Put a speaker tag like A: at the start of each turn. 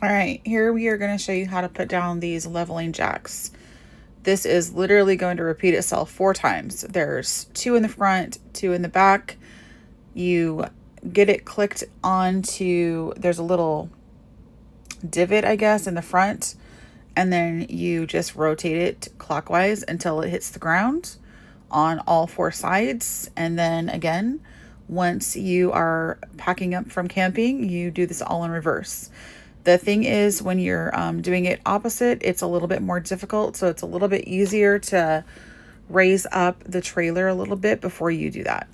A: All right, here we are going to show you how to put down these leveling jacks. This is literally going to repeat itself 4 times. There's 2 in the front, 2 in the back. You get it clicked onto, there's a little divot, I guess, in the front, and then you just rotate it clockwise until it hits the ground on all 4 sides. And then again, once you are packing up from camping, you do this all in reverse. The thing is, when you're doing it opposite, it's a little bit more difficult. So it's a little bit easier to raise up the trailer a little bit before you do that.